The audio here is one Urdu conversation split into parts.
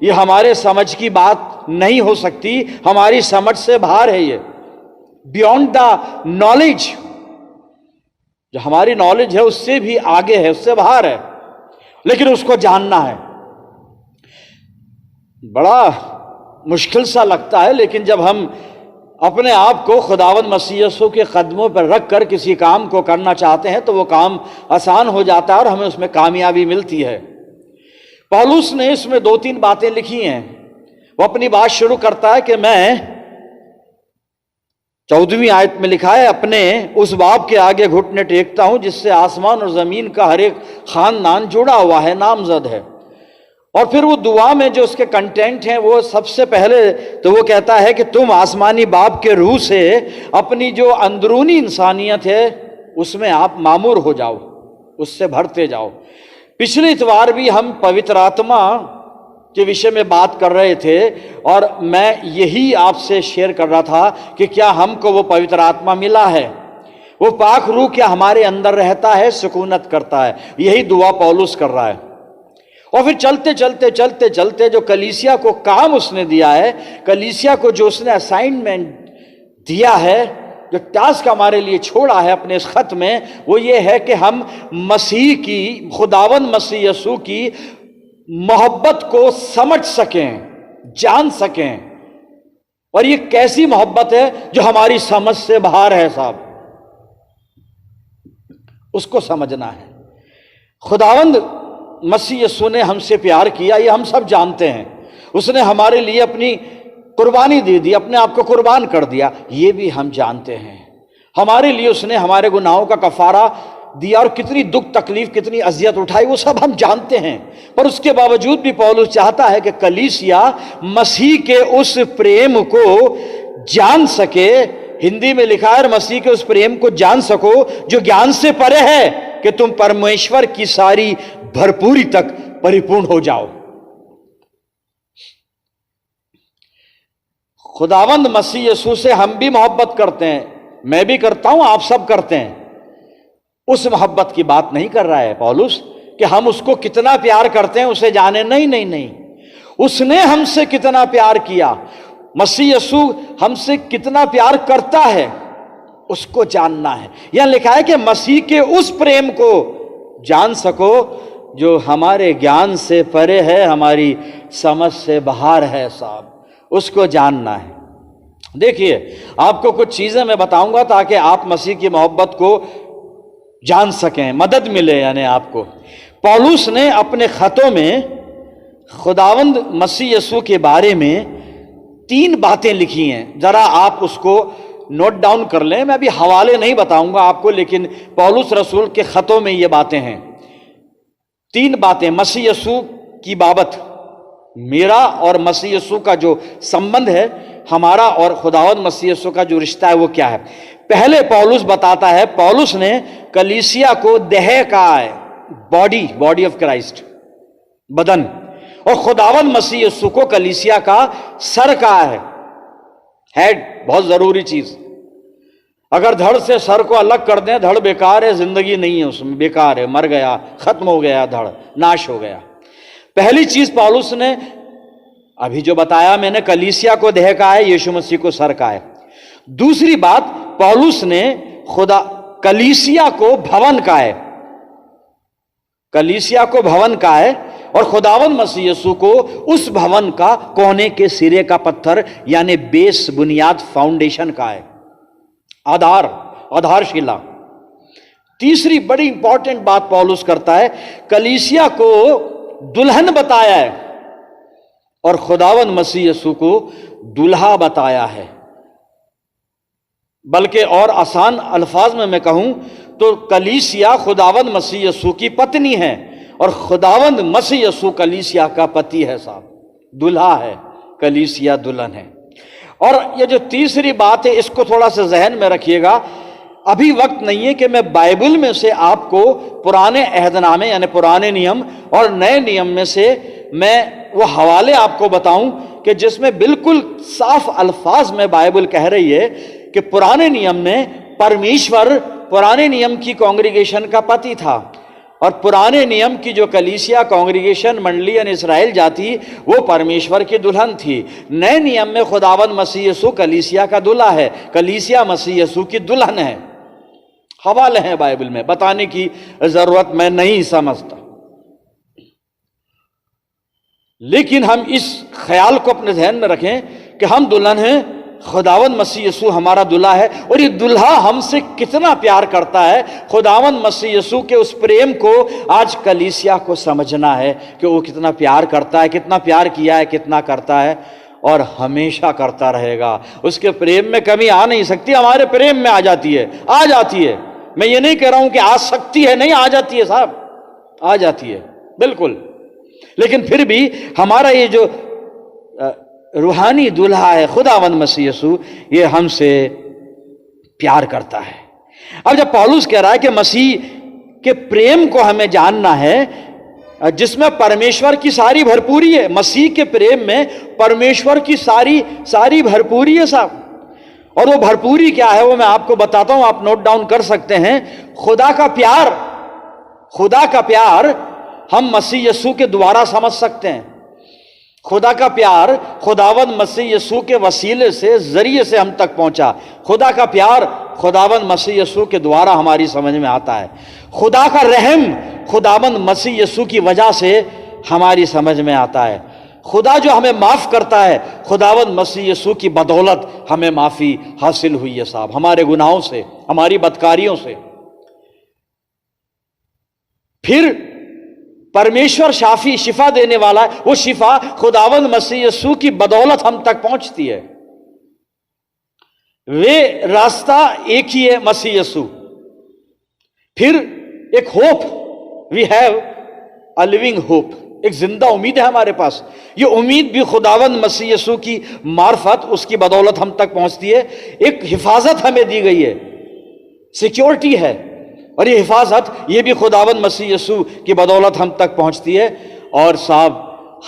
یہ ہمارے سمجھ کی بات نہیں ہو سکتی، ہماری سمجھ سے باہر ہے، یہ بیونڈ دا نالج، جو ہماری نالج ہے اس سے بھی آگے ہے، اس سے باہر ہے، لیکن اس کو جاننا ہے۔ بڑا مشکل سا لگتا ہے، لیکن جب ہم اپنے آپ کو خداوند مسیح یسوع کے قدموں پر رکھ کر کسی کام کو کرنا چاہتے ہیں تو وہ کام آسان ہو جاتا ہے اور ہمیں اس میں کامیابی ملتی ہے۔ پولس نے اس میں 2-3 باتیں لکھی ہیں۔ وہ اپنی بات شروع کرتا ہے کہ میں 14ویں آیت میں لکھا ہے، اپنے اس باپ کے آگے گھٹنے ٹیکتا ہوں جس سے آسمان اور زمین کا ہر ایک خاندان جڑا ہوا ہے، نامزد ہے۔ اور پھر وہ دعا میں جو اس کے کنٹینٹ ہیں وہ سب سے پہلے تو وہ کہتا ہے کہ تم آسمانی باپ کے روح سے اپنی جو اندرونی انسانیت ہے اس میں آپ معمور ہو جاؤ، اس سے بھرتے جاؤ۔ پچھلے اتوار بھی ہم پوتر آتما کے وشے میں بات کر رہے تھے اور میں یہی آپ سے شیئر کر رہا تھا کہ کیا ہم کو وہ پوتر آتما ملا ہے، وہ پاک روح کیا ہمارے اندر رہتا ہے، سکونت کرتا ہے۔ یہی دعا پولس کر رہا ہے۔ اور پھر چلتے جو کلیسیا کو کام اس نے دیا ہے، کلیسیا کو جو اس نے اسائنمنٹ دیا ہے، جو ٹاسک ہمارے لیے چھوڑا ہے اپنے اس خط میں، وہ یہ ہے کہ ہم مسیح کی، خداوند مسیح یسوع کی محبت کو سمجھ سکیں، جان سکیں۔ اور یہ کیسی محبت ہے جو ہماری سمجھ سے باہر ہے صاحب، اس کو سمجھنا ہے۔ خداوند مسیح یسوع نے ہم سے پیار کیا، یہ ہم سب جانتے ہیں۔ اس نے ہمارے لیے اپنی قربانی دے دی، اپنے آپ کو قربان کر دیا، یہ بھی ہم جانتے ہیں۔ ہمارے لیے اس نے ہمارے گناہوں کا کفارہ دیا اور کتنی دکھ تکلیف، کتنی اذیت اٹھائی، وہ سب ہم جانتے ہیں۔ پر اس کے باوجود بھی پولس چاہتا ہے کہ کلیسیا مسیح کے اس پریم کو جان سکے۔ ہندی میں لکھا ہے مسیح کے اس پریم کو جان سکو جو گیان سے پرے ہے، کہ تم پرمیشور کی ساری بھرپوری تک پریپورن ہو جاؤ۔ خداوند مسیح یسوع سے ہم بھی محبت کرتے ہیں، میں بھی کرتا ہوں، آپ سب کرتے ہیں۔ اس محبت کی بات نہیں کر رہا ہے پولس کہ ہم اس کو کتنا پیار کرتے ہیں اسے جانے، نہیں، اس نے ہم سے کتنا پیار کیا، مسیح یسوع ہم سے کتنا پیار کرتا ہے اس کو جاننا ہے۔ یہاں لکھا ہے کہ مسیح کے اس پریم کو جان سکو جو ہمارے گیان سے پرے ہے، ہماری سمجھ سے باہر ہے صاحب، اس کو جاننا ہے۔ دیکھیے آپ کو کچھ چیزیں میں بتاؤں گا تاکہ آپ مسیح کی محبت کو جان سکیں، مدد ملے یعنی آپ کو۔ پولس نے اپنے خطوں میں خداوند مسیح یسوع کے بارے میں 3 باتیں لکھی ہیں، ذرا آپ اس کو نوٹ ڈاؤن کر لیں۔ میں ابھی حوالے نہیں بتاؤں گا آپ کو، لیکن پولس رسول کے خطوں میں یہ باتیں ہیں۔ 3 باتیں مسیح یسوع کی بابت، میرا اور مسیح یسوع کا جو سمبند ہے، ہمارا اور خداوند مسیح یسوع کا جو رشتہ ہے وہ کیا ہے۔ پہلے پولس بتاتا ہے، پولس نے کلیسیا کو دیہ کہا ہے، باڈی آف کرائسٹ، بدن، اور خداوند مسیح یسوع کو کلیسیا کا سر کہا ہے، ہیڈ، بہت ضروری چیز۔ اگر دھڑ سے سر کو الگ کر دیں، دھڑ بیکار ہے، زندگی نہیں ہے اس میں، بیکار ہے، مر گیا، ختم ہو گیا، دھڑ ناش ہو گیا۔ پہلی چیز پولس نے ابھی جو بتایا میں نے، کلیسیا کو دیہ کہا ہے، ییشو مسیح کو سر کہا ہے۔ دوسری بات پولس نے کلیسیا کو بھون کہا ہے، کلیسیا کو بھون کہا ہے، اور خداوند مسیح یسوع کو اس بھون کا کونے کے سرے کا پتھر یعنی بیس، بنیاد، فاؤنڈیشن کہا ہے، آدھار شیلا۔ تیسری بڑی امپورٹنٹ بات پولس کرتا ہے، کلیسیا کو دلہن بتایا ہے اور خداوند مسیح یسوع کو دلہا بتایا ہے۔ بلکہ اور آسان الفاظ میں کہوں تو کلیسیا خداوند مسیح یسوع کی پتنی ہے اور خداوند مسیح یسوع کلیسیا کا پتی ہے صاحب، دلہا ہے، کلیسیا دلہن ہے۔ اور یہ جو تیسری بات ہے اس کو تھوڑا سا ذہن میں رکھیے گا، ابھی وقت نہیں ہے کہ میں بائبل میں سے آپ کو پرانے عہد نامے یعنی پرانے نیم اور نئے نیم میں سے میں وہ حوالے آپ کو بتاؤں کہ جس میں بالکل صاف الفاظ میں بائبل کہہ رہی ہے کہ پرانے نیم میں پرمیشور پرانے نیم کی کانگریگیشن کا پتی تھا، اور پرانے نیم کی جو کلیسیا کانگریگیشن منڈلی اسرائیل جاتی وہ پرمیشور کی دلہن تھی. نئے نیم میں خداوند مسیح یسوع کلیسیا کا دلہا ہے، کلیسیا مسیح یسوع کی دلہن ہے. حوالے ہیں بائبل میں، بتانے کی ضرورت میں نہیں سمجھتا. لیکن ہم اس خیال کو اپنے ذہن میں رکھیں کہ ہم دلہن ہیں، خداوند مسیح یسوع ہمارا دلہا ہے، اور یہ دلہا ہم سے کتنا پیار کرتا ہے. خداوند مسیح یسوع کے اس پریم کو آج کلیسیا کو سمجھنا ہے کہ وہ کتنا پیار کرتا ہے، کتنا پیار کیا ہے، کتنا کرتا ہے، اور ہمیشہ کرتا رہے گا. اس کے پریم میں کمی آ نہیں سکتی، ہمارے پریم میں آ جاتی ہے، آ جاتی ہے. میں یہ نہیں کہہ رہا ہوں کہ آ سکتی ہے، نہیں، آ جاتی ہے صاحب، آ جاتی ہے بالکل. لیکن پھر بھی ہمارا یہ جو روحانی دلہا ہے خداوند مسیح یسوع، یہ ہم سے پیار کرتا ہے. اب جب پولس کہہ رہا ہے کہ مسیح کے پریم کو ہمیں جاننا ہے جس میں پرمیشور کی ساری بھرپوری ہے، مسیح کے پریم میں پرمیشور کی ساری بھرپوری ہے صاحب. اور وہ بھرپوری کیا ہے وہ میں آپ کو بتاتا ہوں، آپ نوٹ ڈاؤن کر سکتے ہیں. خدا کا پیار ہم مسیح یسوع کے دوارا سمجھ سکتے ہیں. خدا کا پیار خداوند مسیح یسوع کے وسیلے سے، ذریعے سے ہم تک پہنچا. خدا کا پیار خداوند مسیح یسوع کے دوارا ہماری سمجھ میں آتا ہے. خدا کا رحم خداوند مسیح یسوع کی وجہ سے ہماری سمجھ میں آتا ہے. خدا جو ہمیں معاف کرتا ہے، خداوند مسیح یسوع کی بدولت ہمیں معافی حاصل ہوئی ہے صاحب، ہمارے گناہوں سے، ہماری بدکاریوں سے. پھر پرمیشور شافی، شفا دینے والا ہے، وہ شفا خداوند مسیح یسوع کی بدولت ہم تک پہنچتی ہے. وہ راستہ ایک ہی ہے، مسیح یسوع. پھر ایک hope, we have a living hope, ایک زندہ امید ہے ہمارے پاس. یہ امید بھی خداوند مسیح یسوع کی معرفت، اس کی بدولت ہم تک پہنچتی ہے. ایک حفاظت ہمیں دی گئی ہے، سیکیورٹی ہے، اور یہ حفاظت یہ بھی خداوند مسیح یسوع کی بدولت ہم تک پہنچتی ہے. اور صاحب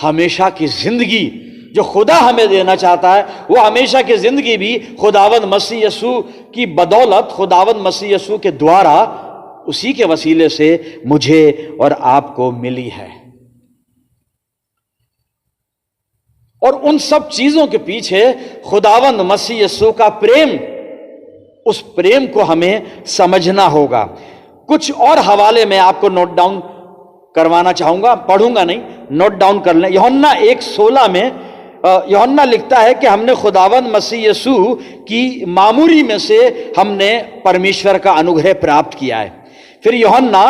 ہمیشہ کی زندگی جو خدا ہمیں دینا چاہتا ہے، وہ ہمیشہ کی زندگی بھی خداوند مسیح یسوع کی بدولت، خداوند مسیح یسوع کے دوارا، اسی کے وسیلے سے مجھے اور آپ کو ملی ہے. اور ان سب چیزوں کے پیچھے خداوند مسیح یسوع کا پریم، اس پریم کو ہمیں سمجھنا ہوگا. کچھ اور حوالے میں آپ کو نوٹ ڈاؤن کروانا چاہوں گا، پڑھوں گا نہیں، نوٹ ڈاؤن کر لیں. یوحنا 1:16 میں یوحنا لکھتا ہے کہ ہم نے خداوند مسیح یسوع کی معموری میں سے ہم نے پرمیشور کا انوگرہ پراپت کیا ہے. پھر یوحنا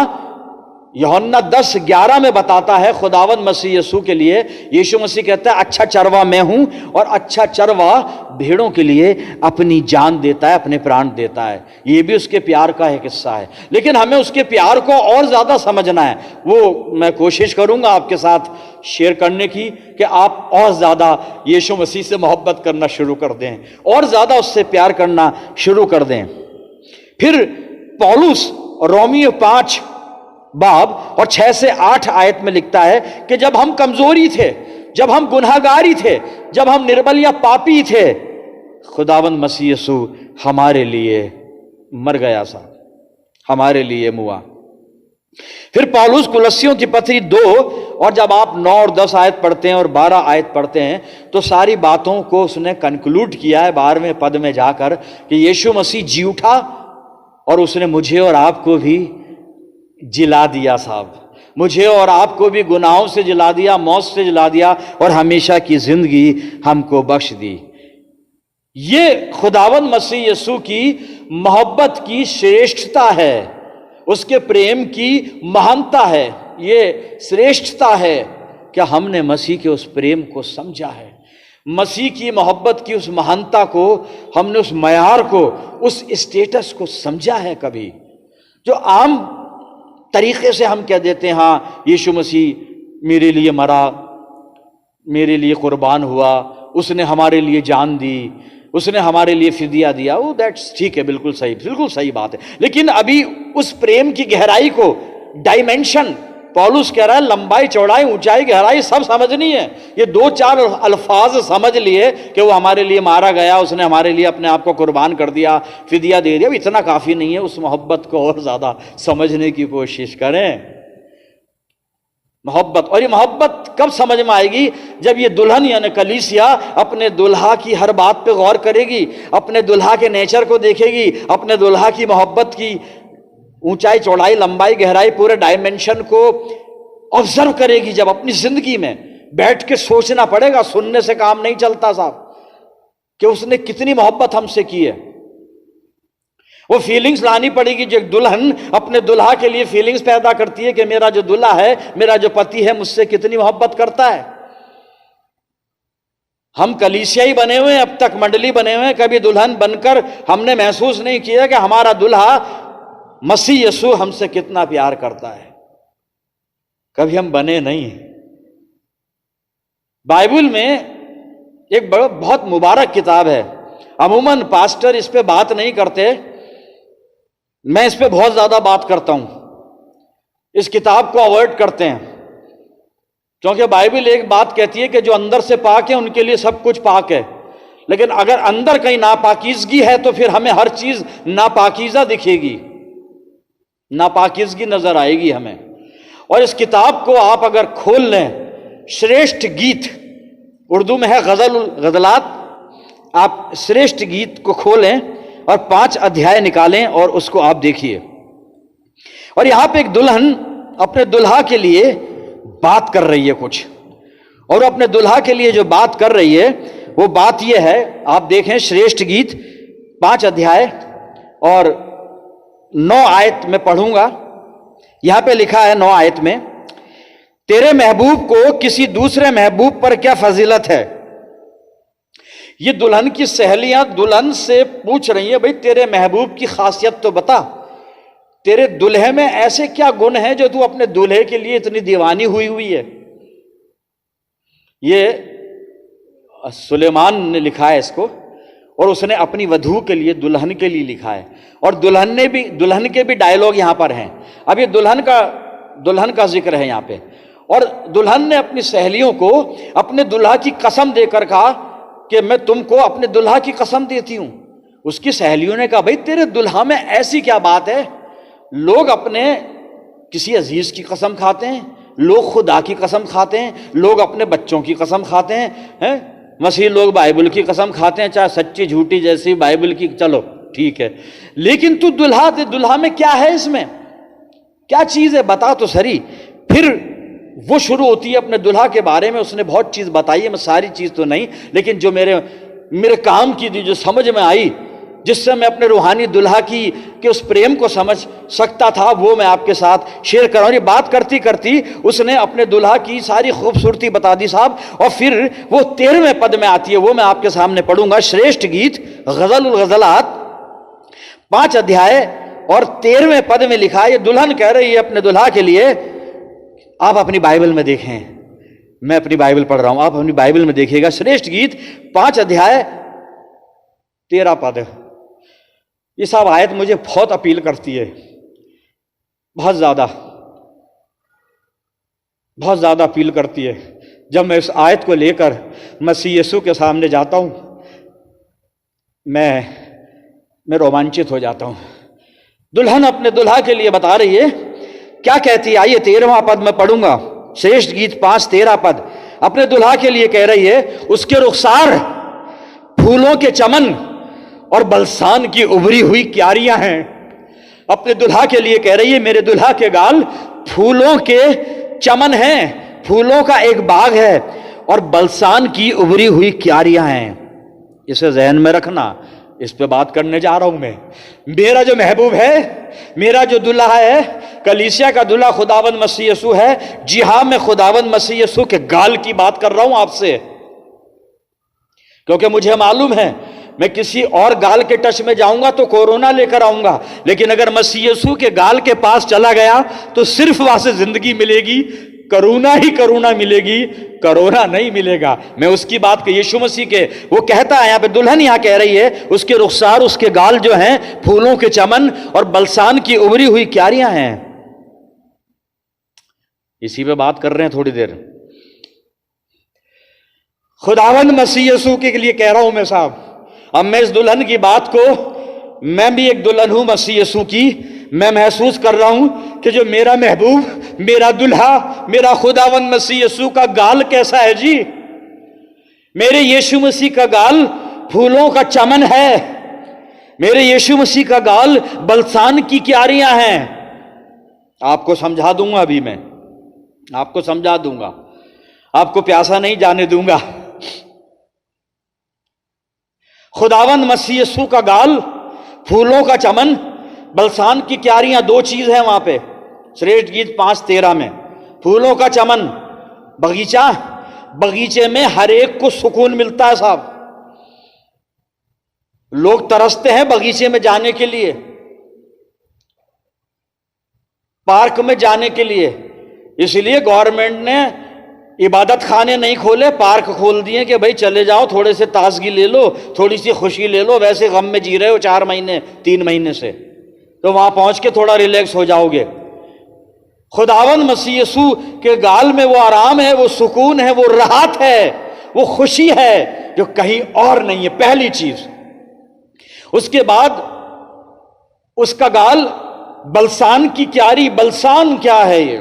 10:11 میں بتاتا ہے خداوند مسیح یسوع کے لیے، ییشو مسیح کہتا ہے اچھا چروا میں ہوں، اور اچھا چروا بھیڑوں کے لیے اپنی جان دیتا ہے، اپنے پران دیتا ہے. یہ بھی اس کے پیار کا ایک حصہ ہے. لیکن ہمیں اس کے پیار کو اور زیادہ سمجھنا ہے. وہ میں کوشش کروں گا آپ کے ساتھ شیئر کرنے کی کہ آپ اور زیادہ ییشو مسیح سے محبت کرنا شروع کر دیں، اور زیادہ اس سے پیار کرنا شروع کر دیں. پھر پولس رومیو 5 باب اور 6 سے 8 آیت میں لکھتا ہے کہ جب ہم کمزوری تھے، جب ہم گناہگاری تھے، جب ہم نربل یا پاپی تھے، خداوند مسیح یسوع ہمارے لیے مر گیا صاحب، ہمارے لیے موا. پھر پولس کولسیوں کی پتری 2، اور جب آپ 9 اور 10 آیت پڑھتے ہیں اور 12 آیت پڑھتے ہیں تو ساری باتوں کو اس نے کنکلوڈ کیا ہے 12ویں پد میں جا کر کہ ییشو مسیح جی اٹھا، اور اس نے مجھے اور آپ کو بھی جلا دیا صاحب، مجھے اور آپ کو بھی گناہوں سے جلا دیا، موت سے جلا دیا، اور ہمیشہ کی زندگی ہم کو بخش دی. یہ خداوند مسیح یسوع کی محبت کی شریشٹتا ہے، اس کے پریم کی مہانتا ہے. یہ شریشٹتا ہے کہ ہم نے مسیح کے اس پریم کو سمجھا ہے، مسیح کی محبت کی اس مہانتا کو ہم نے، اس معیار کو، اس اسٹیٹس کو سمجھا ہے. کبھی جو عام طریقے سے ہم کہہ دیتے ہیں ہاں ییشو مسیح میرے لیے مرا، میرے لیے قربان ہوا، اس نے ہمارے لیے جان دی، اس نے ہمارے لیے فدیہ دیا، وہ دیٹس ٹھیک ہے، بالکل صحیح، بالکل صحیح بات ہے. لیکن ابھی اس پریم کی گہرائی کو، ڈائمینشن، پولس کہہ رہا ہے لمبائی، چوڑائی، اونچائی، گہرائی سب سمجھنی ہے. یہ 2-4 الفاظ سمجھ لیے کہ وہ ہمارے لیے مارا گیا، اس نے ہمارے لیے اپنے آپ کو قربان کر دیا، فدیہ دے دیا، اتنا کافی نہیں ہے. اس محبت کو اور زیادہ سمجھنے کی کوشش کریں. محبت. اور یہ محبت کب سمجھ میں آئے گی؟ جب یہ دلہن یعنی کلیسیا اپنے دلہا کی ہر بات پہ غور کرے گی، اپنے دلہا کے نیچر کو دیکھے گی، اپنے دلہا کی محبت کی اونچائی، چوڑائی، لمبائی، گہرائی، پورے ڈائمنشن کو آبزرو کرے گی. جب اپنی زندگی میں بیٹھ کے سوچنا پڑے گا، سننے سے کام نہیں چلتا صاحب، کہ اس نے کتنی محبت ہم سے کی ہے. وہ فیلنگز لانی پڑے گی. جو ایک دلہن اپنے دلہا کے لیے فیلنگز پیدا کرتی ہے کہ میرا جو دلہا ہے، میرا جو پتی ہے، مجھ سے کتنی محبت کرتا ہے. ہم کلیسیائی بنے ہوئے ہیں، اب تک منڈلی بنے ہوئے ہیں، کبھی دلہن بن کر ہم نے محسوس نہیں کیا کہ ہمارا دلہا مسیح یسوع ہم سے کتنا پیار کرتا ہے. کبھی ہم بنے نہیں. بائبل میں ایک بہت مبارک کتاب ہے، عموماً پاسٹر اس پہ بات نہیں کرتے، میں اس پہ بہت زیادہ بات کرتا ہوں. اس کتاب کو اوائڈ کرتے ہیں کیونکہ بائبل ایک بات کہتی ہے کہ جو اندر سے پاک ہے ان کے لیے سب کچھ پاک ہے. لیکن اگر اندر کہیں ناپاکیزگی ہے تو پھر ہمیں ہر چیز ناپاکیزہ دکھے گی، ناپاکیزگی نظر آئے گی ہمیں. اور اس کتاب کو آپ اگر کھول لیں، شریشٹھ گیت، اردو میں ہے غزلات، آپ شریشٹھ گیت کو کھولیں اور 5 ادھیائے نکالیں اور اس کو آپ دیکھیے. اور یہاں پہ ایک دلہن اپنے دلہا کے لیے بات کر رہی ہے کچھ، اور اپنے دلہا کے لیے جو بات کر رہی ہے وہ بات یہ ہے، آپ دیکھیں شریشٹھ گیت 5 ادھیائے اور 9 آیت میں پڑھوں گا. یہاں پہ لکھا ہے 9 آیت میں، تیرے محبوب کو کسی دوسرے محبوب پر کیا فضیلت ہے. یہ دلہن کی سہیلیاں دلہن سے پوچھ رہی ہیں، بھئی تیرے محبوب کی خاصیت تو بتا، تیرے دلہے میں ایسے کیا گن ہیں جو تو اپنے دلہے کے لیے اتنی دیوانی ہوئی ہے. یہ سلیمان نے لکھا ہے اس کو، اور اس نے اپنی ودھو کے لیے، دلہن کے لیے لکھا ہے. اور دلہن کے بھی ڈائیلاگ یہاں پر ہیں. اب یہ دلہن کا ذکر ہے یہاں پہ، اور دلہن نے اپنی سہیلیوں کو اپنے دلہا کی قسم دے کر کہا کہ میں تم کو اپنے دلہا کی قسم دیتی ہوں. اس کی سہیلیوں نے کہا بھئی تیرے دلہا میں ایسی کیا بات ہے؟ لوگ اپنے کسی عزیز کی قسم کھاتے ہیں، لوگ خدا کی قسم کھاتے ہیں، لوگ اپنے بچوں کی قسم کھاتے ہیں، مسیح لوگ بائبل کی قسم کھاتے ہیں، چاہے سچی جھوٹی جیسی بائبل کی، چلو ٹھیک ہے. لیکن تو دلہا میں کیا ہے؟ اس میں کیا چیز ہے؟ بتا تو سری. پھر وہ شروع ہوتی ہے اپنے دلہا کے بارے میں. اس نے بہت چیز بتائی ہے، میں ساری چیز تو نہیں، لیکن جو میرے کام کی تھی، جو سمجھ میں آئی، جس سے میں اپنے روحانی دلہا کی کہ اس پریم کو سمجھ سکتا تھا، وہ میں آپ کے ساتھ شیئر کر رہا ہوں. یہ بات کرتی کرتی اس نے اپنے دلہا کی ساری خوبصورتی بتا دی صاحب. اور پھر وہ 13ویں پد میں آتی ہے، وہ میں آپ کے سامنے پڑھوں گا. شریشٹھ گیت الغزلات 5 ادھیائے اور 13ویں پد میں لکھا ہے. یہ دلہن کہہ رہی ہے اپنے دلہا کے لیے. آپ اپنی بائبل میں دیکھیں، میں اپنی بائبل پڑھ رہا ہوں، آپ اپنی بائبل میں دیکھیے گا. شریشٹھ گیت 5 ادھیائے 13 پد. یہ صاحب آیت مجھے بہت اپیل کرتی ہے، بہت زیادہ اپیل کرتی ہے. جب میں اس آیت کو لے کر مسیح یسوع کے سامنے جاتا ہوں، میں رومانچت ہو جاتا ہوں. دلہن اپنے دلہا کے لیے بتا رہی ہے، کیا کہتی ہے؟ آئیے 13واں پد میں پڑھوں گا. شریشٹھ گیت 5:13 پد اپنے دلہا کے لیے کہہ رہی ہے، اس کے رخسار پھولوں کے چمن اور بلسان کی ابری ہوئی کیاریاں ہیں. اپنے دلہا کے لیے کہہ رہی ہے، میرے دلہا کے گال پھولوں کے چمن ہیں، پھولوں کا ایک باغ ہے اور بلسان کی ابری ہوئی کیاریاں ہیں. اسے ذہن میں رکھنا، اس پہ بات کرنے جا رہا ہوں میں. میرا جو محبوب ہے، میرا جو دلہا ہے، کلیسیا کا دلہا خداوند مسیح یسوع ہے. جی ہاں، میں خداوند مسیح یسوع کے گال کی بات کر رہا ہوں آپ سے، کیونکہ مجھے معلوم ہے میں کسی اور گال کے ٹچ میں جاؤں گا تو کورونا لے کر آؤں گا، لیکن اگر مسیح یسوع کے گال کے پاس چلا گیا تو صرف وہاں سے زندگی ملے گی، کرونا ہی کرونا ملے گی، کرونا نہیں ملے گا. میں اس کی بات کہ یشوع مسیح کے، وہ کہتا ہے یہاں پہ، دلہن یہاں کہہ رہی ہے، اس کے رخسار، اس کے گال جو ہیں پھولوں کے چمن اور بلسان کی ابری ہوئی کیاریاں ہیں. اسی پہ بات کر رہے ہیں تھوڑی دیر. خداوند مسیح یسوع کے لیے کہہ رہا ہوں میں صاحب. اب میں اس دلہن کی بات کو، میں بھی ایک دلہن ہوں مسیح یسوع کی، میں محسوس کر رہا ہوں کہ جو میرا محبوب، میرا دلہا، میرا خداوند مسیح یسوع کا گال کیسا ہے جی؟ میرے ییشو مسیح کا گال پھولوں کا چمن ہے، میرے ییشو مسیح کا گال بلسان کی کیاریاں ہیں۔ آپ کو سمجھا دوں گا، ابھی میں آپ کو سمجھا دوں گا، آپ کو پیاسا نہیں جانے دوں گا۔ خداوند مسیح یسوع کا گال، پھولوں کا چمن، بلسان کی کیاریاں، دو چیز ہیں وہاں پہ شریشٹھ گیت 5:13 میں۔ پھولوں کا چمن، باغیچہ، باغیچے میں ہر ایک کو سکون ملتا ہے صاحب، لوگ ترستے ہیں باغیچے میں جانے کے لیے، پارک میں جانے کے لیے، اس لیے گورنمنٹ نے عبادت خانے نہیں کھولے، پارک کھول دیے کہ بھائی چلے جاؤ، تھوڑے سے تازگی لے لو، تھوڑی سی خوشی لے لو، ویسے غم میں جی رہے ہو 4 مہینے 3 مہینے سے، تو وہاں پہنچ کے تھوڑا ریلیکس ہو جاؤ گے۔ خداوند مسیح یسوع کے گال میں وہ آرام ہے، وہ سکون ہے، وہ راحت ہے، وہ خوشی ہے جو کہیں اور نہیں ہے، پہلی چیز۔ اس کے بعد اس کا گال بلسان کی کیاری۔ بلسان کیا ہے؟ یہ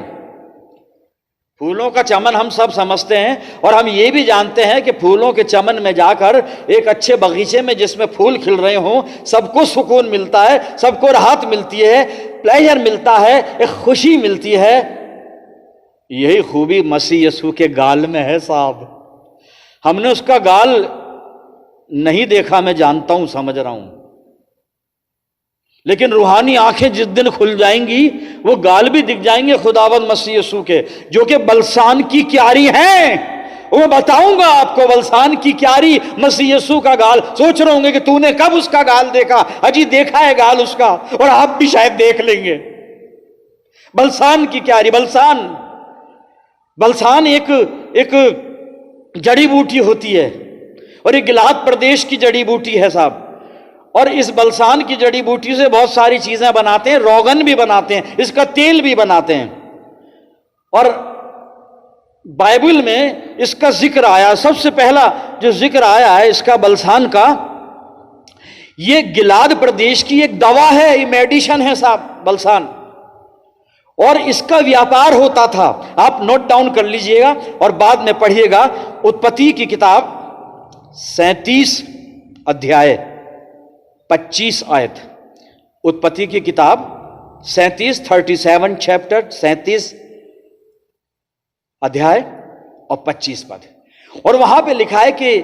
پھولوں کا چمن ہم سب سمجھتے ہیں، اور ہم یہ بھی جانتے ہیں کہ پھولوں کے چمن میں جا کر ایک اچھے باغیچے میں جس میں پھول کھل رہے ہوں، سب کو سکون ملتا ہے، سب کو راحت ملتی ہے، پلیجر ملتا ہے، ایک خوشی ملتی ہے۔ یہی خوبی مسیح یسوع کے گال میں ہے صاحب۔ ہم نے اس کا گال نہیں دیکھا، میں جانتا ہوں، سمجھ رہا ہوں، لیکن روحانی آنکھیں جس دن کھل جائیں گی وہ گال بھی دکھ جائیں گے خداوند مسیح یسوع کے، جو کہ بلسان کی کیاری ہیں۔ میں بتاؤں گا آپ کو بلسان کی کیاری مسیح یسوع کا گال۔ سوچ رہے ہوں گے کہ تو نے کب اس کا گال دیکھا؟ اجی دیکھا ہے گال اس کا، اور آپ بھی شاید دیکھ لیں گے۔ بلسان کی کیاری۔ بلسان ایک جڑی بوٹی ہوتی ہے، اور یہ گلاد پردیش کی جڑی بوٹی ہے صاحب، اور اس بلسان کی جڑی بوٹی سے بہت ساری چیزیں بناتے ہیں، روغن بھی بناتے ہیں، اس کا تیل بھی بناتے ہیں، اور بائبل میں اس کا ذکر آیا، سب سے پہلا جو ذکر آیا ہے اس کا بلسان کا، یہ گلاد پردیش کی ایک دوا ہے، یہ میڈیشن ہے صاحب بلسان، اور اس کا ویاپار ہوتا تھا۔ آپ نوٹ ڈاؤن کر لیجئے گا اور بعد میں پڑھیے گا۔ اتپتی کی کتاب 37 ادھیائے 25 آیت، اتپتی کی کتاب 37 چیپٹر 37 ادھیائے اور 25 پد، اور وہاں پہ لکھا ہے کہ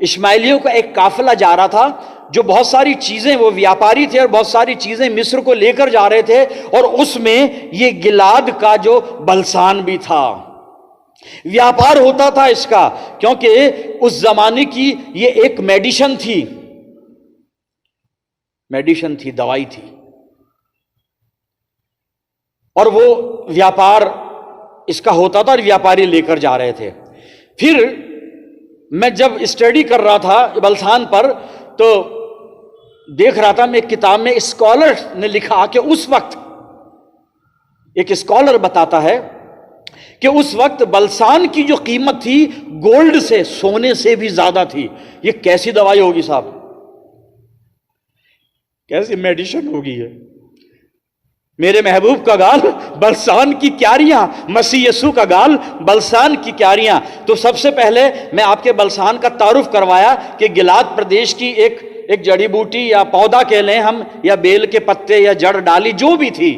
اسماعیلیوں کا ایک قافلہ جا رہا تھا، جو بہت ساری چیزیں، وہ ویاپاری تھے اور بہت ساری چیزیں مصر کو لے کر جا رہے تھے، اور اس میں یہ گلاد کا جو بلسان بھی تھا، ویاپار ہوتا تھا اس کا، کیونکہ اس زمانے کی یہ ایک میڈیشن تھی، دوائی تھی، اور وہ ویاپار اس کا ہوتا تھا اور ویاپاری لے کر جا رہے تھے۔ پھر میں جب اسٹڈی کر رہا تھا بلسان پر تو دیکھ رہا تھا میں ایک کتاب میں، اسکالر نے لکھا کہ اس وقت، ایک اسکالر بتاتا ہے کہ اس وقت بلسان کی جو قیمت تھی گولڈ سے، سونے سے بھی زیادہ تھی۔ یہ کیسی دوائی ہوگی صاحب، کیسی میڈیشن ہوگی ہے؟ میرے محبوب کا گال بلسان کی کیاریاں، مسیح یسوع کا گال بلسان کی کیاریاں۔ تو سب سے پہلے میں آپ کے بلسان کا تعارف کروایا کہ گلاد پردیش کی ایک جڑی بوٹی یا پودا کہہ لیں ہم، یا بیل کے پتے یا جڑ ڈالی جو بھی تھی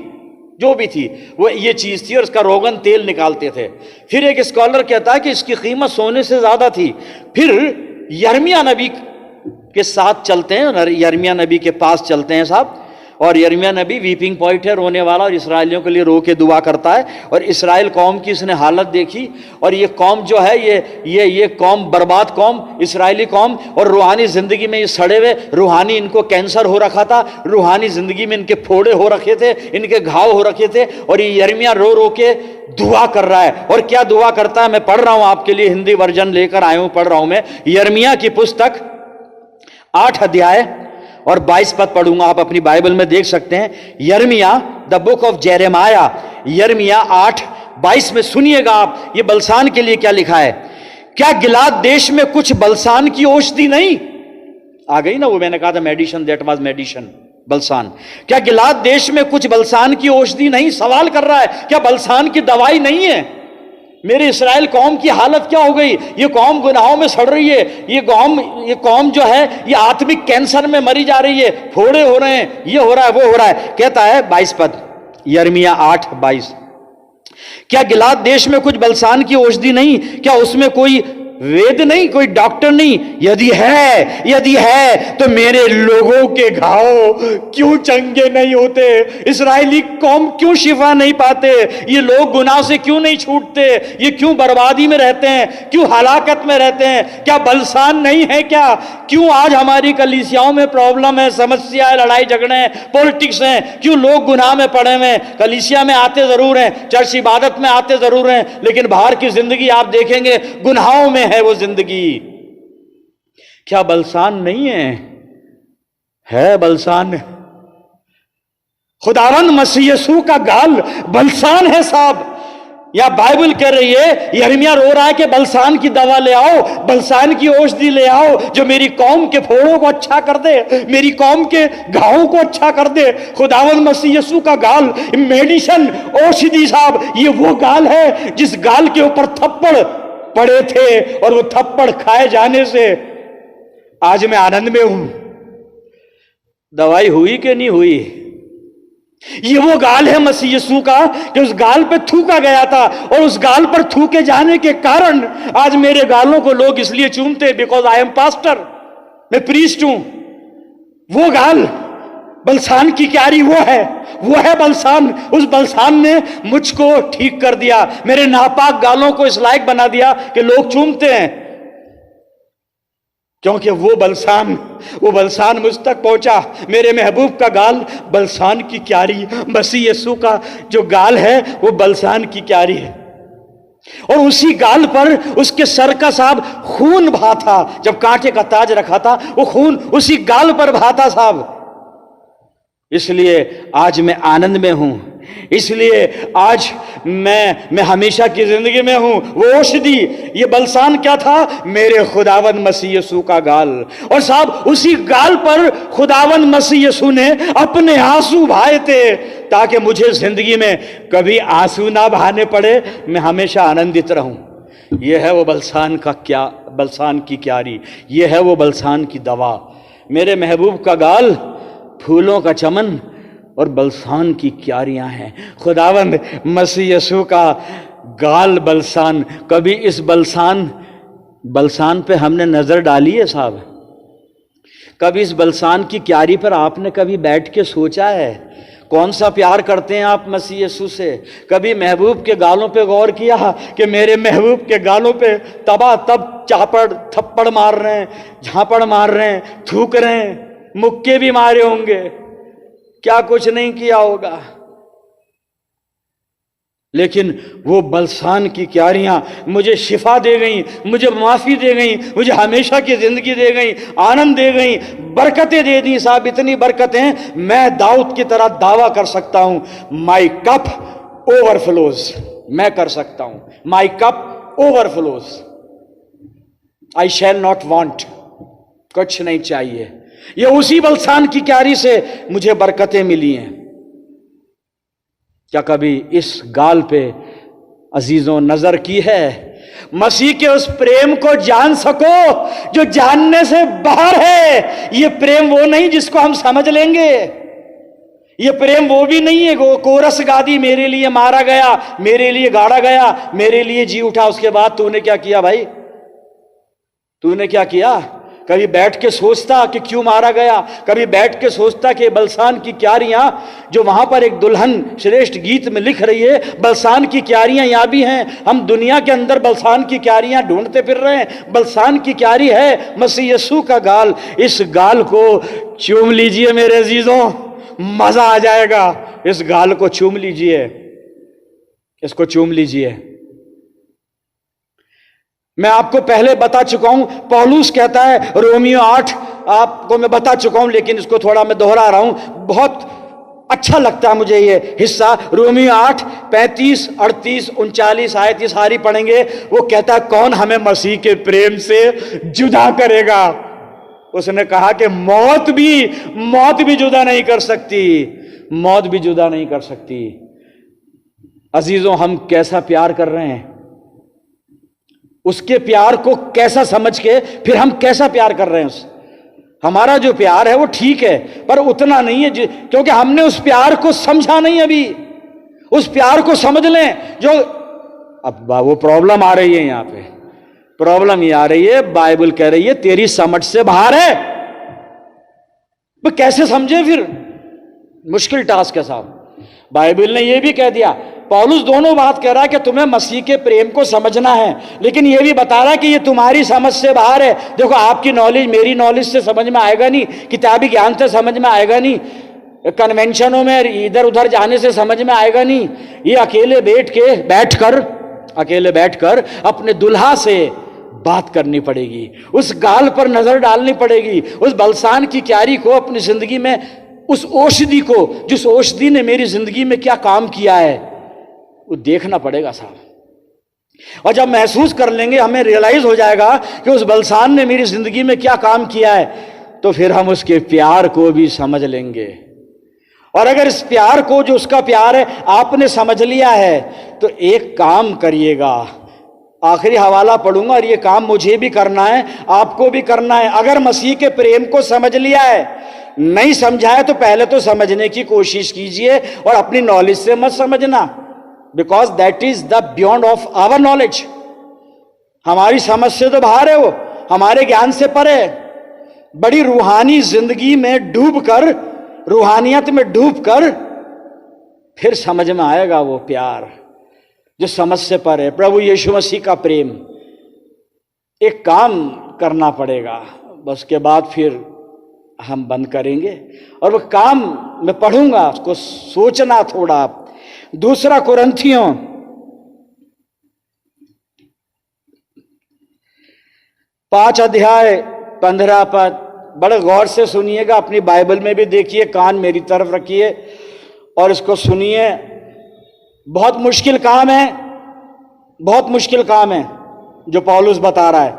وہ یہ چیز تھی، اور اس کا روغن تیل نکالتے تھے۔ پھر ایک اسکالر کہتا ہے کہ اس کی قیمت سونے سے زیادہ تھی۔ پھر یرمیہ نبی کے ساتھ چلتے ہیں، یرمیہ نبی کے پاس چلتے ہیں صاحب، اور یرمیہ نبی ویپنگ پوائنٹ ہے، رونے والا، اور اسرائیلیوں کے لیے رو کے دعا کرتا ہے، اور اسرائیل قوم کی اس نے حالت دیکھی، اور یہ قوم جو ہے یہ قوم برباد قوم، اسرائیلی قوم، اور روحانی زندگی میں یہ سڑے ہوئے، روحانی ان کو کینسر ہو رکھا تھا، روحانی زندگی میں ان کے پھوڑے ہو رکھے تھے، ان کے گھاؤ ہو رکھے تھے، اور یہ یرمیہ رو رو کے دعا کر رہا ہے۔ اور کیا دعا کرتا ہے؟ میں پڑھ رہا ہوں آپ کے لیے، ہندی ورژن لے کر آیا ہوں، پڑھ رہا ہوں میں یرمیہ کی پستک 8 ادھیائے اور 22 پد پڑھوں گا، آپ اپنی بائبل میں دیکھ سکتے ہیں۔ یرمیہ، دا بک آف جیرمیہ، یرمیہ 8:22 میں سنیے گا آپ، یہ بلسان کے لیے کیا لکھا ہے۔ کیا گلاد دیش میں کچھ بلسان کی اوشدی نہیں؟ آ گئی نا وہ، میں نے کہا تھا میڈیشن، دیٹ واز میڈیشن، بلسان، کیا گلاد دیش میں کچھ بلسان کی اوشدی نہیں؟ سوال کر رہا ہے، کیا بلسان کی دوائی نہیں ہے؟ میرے اسرائیل قوم کی حالت کیا ہو گئی؟ یہ قوم گناہوں میں سڑ رہی ہے، یہ قوم جو ہے یہ آتمک کینسر میں مری جا رہی ہے، پھوڑے ہو رہے ہیں، یہ ہو رہا ہے، وہ ہو رہا ہے۔ کہتا ہے 22 پد، یرمیہ 8:22، کیا گلاد دیش میں کچھ بلسان کی اوشدی نہیں؟ کیا اس میں کوئی وید نہیں، کوئی ڈاکٹر نہیں؟ یدی ہے تو میرے لوگوں کے گھاؤ کیوں چنگے نہیں ہوتے؟ اسرائیلی قوم کیوں شفا نہیں پاتے؟ یہ لوگ گناہ سے کیوں نہیں چھوٹتے؟ یہ کیوں بربادی میں رہتے ہیں؟ کیوں ہلاکت میں رہتے ہیں؟ کیا بلسان نہیں ہے کیا؟ کیوں آج ہماری کلیسیاؤں میں پرابلم ہے، سمسیا ہے، لڑائی جھگڑے ہیں، پولیٹکس ہیں؟ کیوں لوگ گناہ میں پڑے ہوئے ہیں؟ کلیسیا میں آتے ضرور ہیں، چرچ عبادت میں آتے ضرور ہیں، لیکن باہر کی زندگی آپ دیکھیں گے گناہوں میں ہے وہ زندگی۔ کیا بلسان نہیں ہے بلسان۔ خداوند مسیح یسوع کا گال بلسان ہے صاحب۔ یا بائبل کہہ رہی ہے، یرمیہ رو رہا ہے کہ بلسان کی دوا لے آؤ، بلسان کی اوشدی لے آؤ جو میری قوم کے پھوڑوں کو اچھا کر دے، میری قوم کے گھاؤں کو اچھا کر دے۔ خداوند مسیح یسوع کا گال میڈیسن، اوشدی صاحب، یہ وہ گال ہے جس گال کے اوپر تھپڑ پڑے تھے، اور وہ تھپڑ کھائے جانے سے آج میں آنند میں ہوں۔ دوائی ہوئی کہ نہیں ہوئی؟ یہ وہ گال ہے مسیح یسوع کا کہ اس گال پہ تھوکا گیا تھا، اور اس گال پر تھوکے جانے کے کارن آج میرے گالوں کو لوگ اس لیے چومتے، بیکاز آئی ایم پاسٹر، میں پریسٹ ہوں۔ وہ گال بلسان کی کیاری وہ ہے بلسان۔ اس بلسان نے مجھ کو ٹھیک کر دیا، میرے ناپاک گالوں کو اس لائق بنا دیا کہ لوگ چومتے ہیں، کیونکہ وہ بلسان مجھ تک پہنچا۔ میرے محبوب کا گال بلسان کی کیاری، مسیح یسوع کا جو گال ہے وہ بلسان کی کیاری ہے، اور اسی گال پر اس کے سر کا صاحب خون بہا تھا۔ جب کانٹے کا تاج رکھا تھا وہ خون اسی گال پر بہا تھا صاحب۔ اس لیے آج میں آنند میں ہوں، اس لیے آج میں ہمیشہ کی زندگی میں ہوں۔ وہ اوشدی، یہ بلسان کیا تھا؟ میرے خداوند مسیح یسوع کا گال، اور صاحب اسی گال پر خداوند مسیح یسوع نے اپنے آنسو بہائے تھے تاکہ مجھے زندگی میں کبھی آنسو نہ بہانے پڑے، میں ہمیشہ آنندت رہوں۔ یہ ہے وہ بلسان کی کیاری، یہ ہے وہ بلسان کی دوا۔ میرے محبوب کا گال پھولوں کا چمن اور بلسان کی کیاریاں ہیں۔ خداوند مسیح یسوع کا گال بلسان۔ کبھی اس بلسان پہ ہم نے نظر ڈالی ہے صاحب؟ کبھی اس بلسان کی کیاری پر آپ نے کبھی بیٹھ کے سوچا ہے کون سا پیار کرتے ہیں آپ مسیح یسوع سے؟ کبھی محبوب کے گالوں پہ غور کیا کہ میرے محبوب کے گالوں پہ تبا تب تھپڑ مار رہے ہیں، جھاپڑ مار رہے ہیں، تھوک رہے ہیں، مکے بھی مارے ہوں گے، کیا کچھ نہیں کیا ہوگا، لیکن وہ بلسان کی کیاریاں مجھے شفا دے گئیں، مجھے معافی دے گئیں، مجھے ہمیشہ کی زندگی دے گئیں، آنند دے گئیں، برکتیں دے دیں صاحب۔ اتنی برکتیں میں داؤد کی طرح دعویٰ کر سکتا ہوں، مائی کپ اوور فلوز، میں کر سکتا ہوں، my cup over flows, I shall not want, کچھ نہیں چاہیے۔ یہ اسی بلسان کی کیاری سے مجھے برکتیں ملی ہیں۔ کیا کبھی اس گال پہ عزیزوں نظر کی ہے؟ مسیح کے اس پریم کو جان سکو جو جاننے سے باہر ہے۔ یہ پریم وہ نہیں جس کو ہم سمجھ لیں گے، یہ پریم وہ بھی نہیں ہے کورس گادی میرے لیے مارا گیا، میرے لیے گاڑا گیا، میرے لیے جی اٹھا، اس کے بعد تو نے کیا کیا بھائی؟ تو نے کیا کیا؟ کبھی بیٹھ کے سوچتا کہ کیوں مارا گیا؟ کبھی بیٹھ کے سوچتا کہ بلسان کی کیاریاں جو وہاں پر ایک دلہن شریشٹھ گیت میں لکھ رہی ہے، بلسان کی کیاریاں یہاں بھی ہیں، ہم دنیا کے اندر بلسان کی کیاریاں ڈھونڈتے پھر رہے ہیں۔ بلسان کی کیاری ہے مسیح یسوع کا گال۔ اس گال کو چوم لیجئے میرے عزیزوں، مزہ آ جائے گا۔ اس گال کو چوم لیجئے، اس کو چوم لیجئے۔ میں آپ کو پہلے بتا چکا ہوں، پولس کہتا ہے رومیو 8، آپ کو میں بتا چکا ہوں لیکن اس کو تھوڑا میں دہرا رہا ہوں، بہت اچھا لگتا ہے مجھے یہ حصہ۔ رومیو 8 35 38 39 آیت یہ ساری پڑھیں گے۔ وہ کہتا ہے کون ہمیں مسیح کے پریم سے جدا کرے گا؟ اس نے کہا کہ موت بھی جدا نہیں کر سکتی، موت بھی جدا نہیں کر سکتی۔ عزیزوں، ہم کیسا پیار کر رہے ہیں، اس کے پیار کو کیسا سمجھ کے پھر ہم کیسا پیار کر رہے ہیں۔ ہمارا جو پیار ہے وہ ٹھیک ہے، پر اتنا نہیں ہے کیونکہ ہم نے اس پیار کو سمجھا نہیں۔ ابھی اس پیار کو سمجھ لیں جو اب وہ پرابلم آ رہی ہے، یہاں پہ پرابلم یہ آ رہی ہے، بائبل کہہ رہی ہے تیری سمجھ سے باہر ہے۔ وہ کیسے سمجھے؟ پھر مشکل ٹاسک ہے صاحب۔ بائبل نے یہ بھی کہہ دیا، پولس دونوں بات کہہ رہا ہے کہ تمہیں مسیح کے پریم کو سمجھنا ہے، لیکن یہ بھی بتا رہا ہے کہ یہ تمہاری سمجھ سے باہر ہے۔ دیکھو، آپ کی نالج میری نالج سے سمجھ میں آئے گا نہیں، کتابی گیان سے سمجھ میں آئے گا نہیں، کنونشنوں میں ادھر ادھر جانے سے سمجھ میں آئے گا نہیں۔ یہ اکیلے بیٹھ کر اپنے دلہا سے بات کرنی پڑے گی، اس گال پر نظر ڈالنی پڑے گی، اس بلسان کی کیاری کو اپنی زندگی میں، اس اوشدی کو جس اوشدی نے میری زندگی میں کیا کام کیا ہے وہ دیکھنا پڑے گا صاحب۔ اور جب محسوس کر لیں گے، ہمیں ریئلائز ہو جائے گا کہ اس بلسان نے میری زندگی میں کیا کام کیا ہے، تو پھر ہم اس کے پیار کو بھی سمجھ لیں گے۔ اور اگر اس پیار کو، جو اس کا پیار ہے، آپ نے سمجھ لیا ہے تو ایک کام کریے گا۔ آخری حوالہ پڑھوں گا، اور یہ کام مجھے بھی کرنا ہے، آپ کو بھی کرنا ہے۔ اگر مسیح کے پریم کو سمجھ لیا ہے، نہیں سمجھا ہے تو پہلے تو سمجھنے کی کوشش کیجئے، اور اپنی نالج سے مت سمجھنا، because that is the beyond of our knowledge. ہماری سمجھ سے تو باہر ہے، وہ ہمارے گیان سے پرے ہے۔ بڑی روحانی زندگی میں ڈوب کر، روحانیت میں ڈوب کر پھر سمجھ میں آئے گا وہ پیار جو سمجھ سے پر ہے، پربھو ییشو مسیح کا پریم۔ ایک کام کرنا پڑے گا، بس کے بعد پھر ہم بند کریں گے، اور وہ کام میں پڑھوں گا، اس کو سوچنا تھوڑا۔ دوسرا کرنتھیوں 5:15 بڑے غور سے سنیے گا، اپنی بائبل میں بھی دیکھیے، کان میری طرف رکھیے اور اس کو سنیے۔ بہت مشکل کام ہے، بہت مشکل کام ہے جو پولس بتا رہا ہے،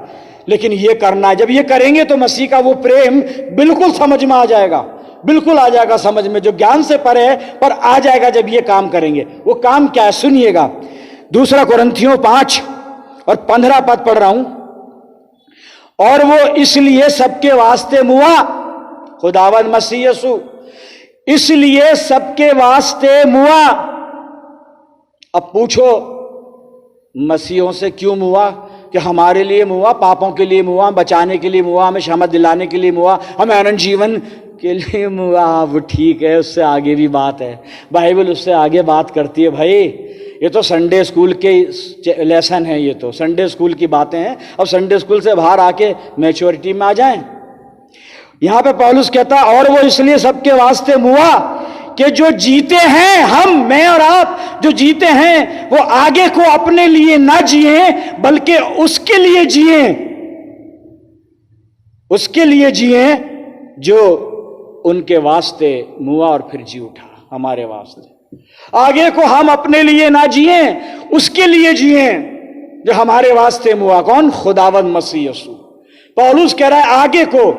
لیکن یہ کرنا ہے۔ جب یہ کریں گے تو مسیح کا وہ پریم بالکل سمجھ میں آ جائے گا، بالکل آ جائے گا سمجھ میں، جو گیان سے پرے ہے پر آ جائے گا جب یہ کام کریں گے۔ وہ کام کیا ہے سنیے گا۔ دوسرا کرنتھیوں 5:15 پڑھ رہا ہوں۔ اور وہ اس لیے سب کے واسطے موا، خداوند مسیح یسوع اس لیے سب کے واسطے موا۔ اب پوچھو مسیحوں سے کیوں موا؟ کہ ہمارے لیے موا، پاپوں کے لیے موا، بچانے کے لیے موا، ہمیں شہمت دلانے کے لیے موا، ہمیں انت جیون کے لیے موا۔ وہ ٹھیک ہے، اس سے آگے بھی بات ہے، بائبل اس سے آگے بات کرتی ہے۔ بھائی یہ تو سنڈے اسکول کے لیسن ہیں، یہ تو سنڈے اسکول کی باتیں ہیں۔ اب سنڈے اسکول سے باہر آ کے میچورٹی میں آ جائیں۔ یہاں پہ پولس کہتا ہے اور وہ اس لیے سب کے واسطے موا کہ جو جیتے ہیں، ہم، میں اور آپ جو جیتے ہیں، وہ آگے کو اپنے لیے نہ جئیں بلکہ اس کے لیے جئیں، اس کے لیے جئیں جو ان کے واسطے موا اور پھر جی اٹھا، ہمارے واسطے۔ آگے کو ہم اپنے لیے نہ جئیں، اس کے لیے جئیں جو ہمارے واسطے موا۔ کون؟ خداوند مسیح یسوع۔ پولس کہہ رہا ہے آگے کو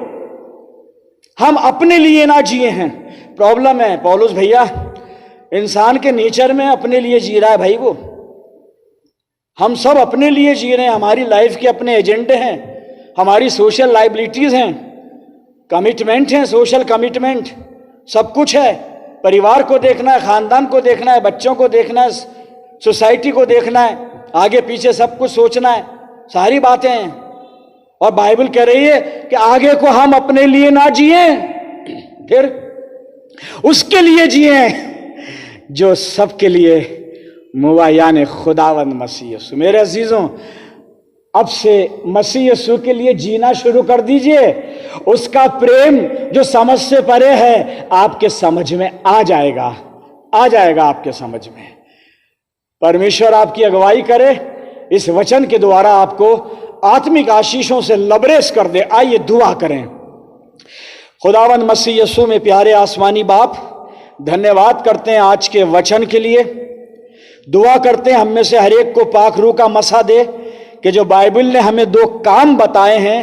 ہم اپنے لیے نہ جیے ہیں۔ پرابلم ہے پولس بھیا، انسان کے نیچر میں اپنے لیے جی رہا ہے بھائی۔ وہ ہم سب اپنے لیے جی رہے ہیں، ہماری لائف کے اپنے ایجنڈے ہیں، ہماری سوشل لائبلٹیز ہیں، کمٹمنٹ ہیں، سوشل کمٹمنٹ، سب کچھ ہے۔ پریوار کو دیکھنا ہے، خاندان کو دیکھنا ہے، بچوں کو دیکھنا ہے، سوسائٹی کو دیکھنا ہے، آگے پیچھے سب کچھ سوچنا ہے، ساری باتیں ہیں۔ اور بائبل کہہ رہی ہے کہ آگے کو ہم اپنے لیے نہ جئیں، پھر اس کے لیے جئیں جو سب کے لیے موا، یعنی خداوند مسیح یسوع۔ میرے عزیزوں، اب سے مسیح یسوع کے لیے جینا شروع کر دیجئے۔ اس کا پریم جو سمجھ سے پرے ہے آپ کے سمجھ میں آ جائے گا، آ جائے گا آپ کے سمجھ میں۔ پرمیشور آپ کی اگوائی کرے، اس وچن کے دوارا آپ کو آتمک آشیشوں سے لبریز کر دے۔ آئیے دعا کریں۔ خداوند مسیح یسوع میں پیارے آسمانی باپ، دھنیہ واد کرتے ہیں آج کے وچن کے لیے۔ دعا کرتے ہیں ہم میں سے ہر ایک کو پاک روح کا مسا دے کہ جو بائبل نے ہمیں 2 کام بتائے ہیں